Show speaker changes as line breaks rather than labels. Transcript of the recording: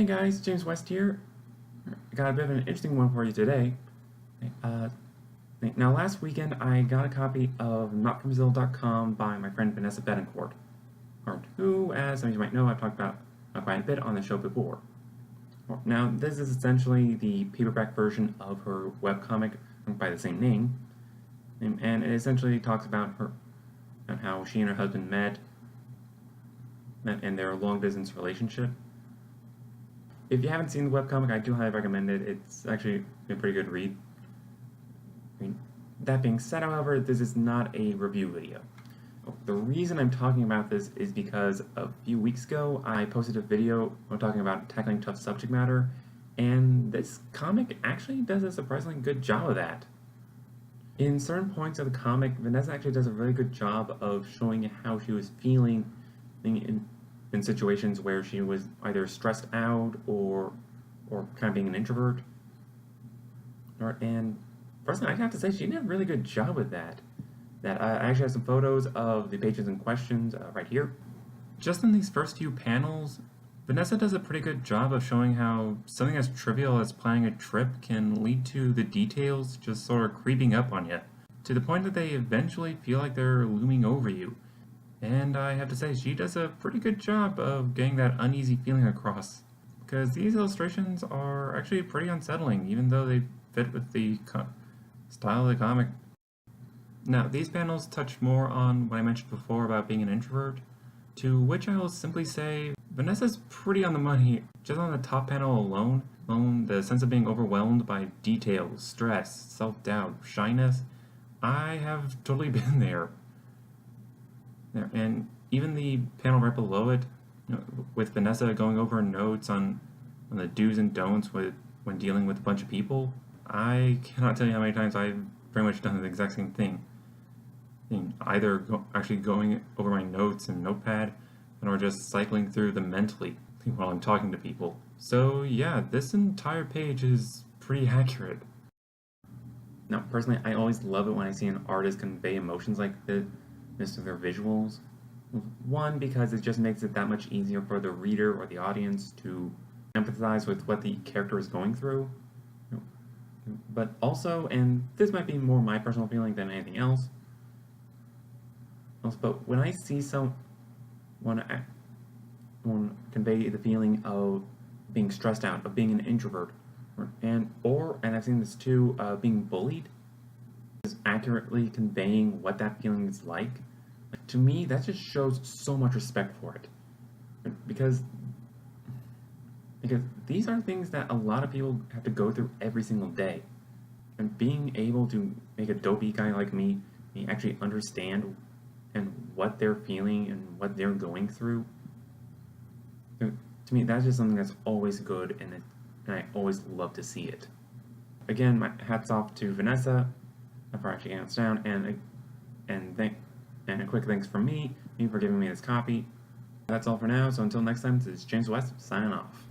Hey guys, James West here. I got a bit of an interesting one for you today. Now last weekend I got a copy of NotFromZill.com by my friend Vanessa Bettencourt, who, as some of you might know, I've talked about quite a bit on the show before. Now this is essentially the paperback version of her webcomic by the same name, and it essentially talks about her and how she and her husband met and their long-distance relationship. If you haven't seen the webcomic, I do highly recommend it. It's actually a pretty good read. That being said, however, this is not a review video. The reason I'm talking about this is because a few weeks ago, I posted a video talking about tackling tough subject matter, and this comic actually does a surprisingly good job of that. In certain points of the comic, Vanessa actually does a really good job of showing how she was feeling in situations where she was either stressed out or kind of being an introvert. And personally, I have to say she did a really good job with that. I actually have some photos of the pages in questions right here. Just in these first few panels, Vanessa does a pretty good job of showing how something as trivial as planning a trip can lead to the details just sort of creeping up on you, to the point that they eventually feel like they're looming over you. And I have to say, she does a pretty good job of getting that uneasy feeling across, because these illustrations are actually pretty unsettling, even though they fit with the style of the comic. Now, these panels touch more on what I mentioned before about being an introvert, to which I will simply say, Vanessa's pretty on the money. Just on the top panel alone, the sense of being overwhelmed by details, stress, self-doubt, shyness, I have totally been there. And even the panel right below it, with Vanessa going over notes on the do's and don'ts when dealing with a bunch of people, I cannot tell you how many times I've pretty much done the exact same thing. Either actually going over my notes and notepad, or just cycling through them mentally while I'm talking to people. So yeah, this entire page is pretty accurate. Now, personally, I always love it when I see an artist convey emotions like this through their visuals. One, because it just makes it that much easier for the reader or the audience to empathize with what the character is going through. But also, and this might be more my personal feeling than anything else, but when I see someone convey the feeling of being stressed out, of being an introvert, and I've seen this too, being bullied, is accurately conveying what that feeling is like, to me that just shows so much respect for it, because these are things that a lot of people have to go through every single day, and being able to make a dopey guy like me actually understand and what they're feeling and what they're going through, to me that's just something that's always good, and I always love to see it. Again, my hats off to Vanessa for actually getting us down, and a quick thanks from me for giving me this copy. That's all for now, so until next time, this is James West signing off.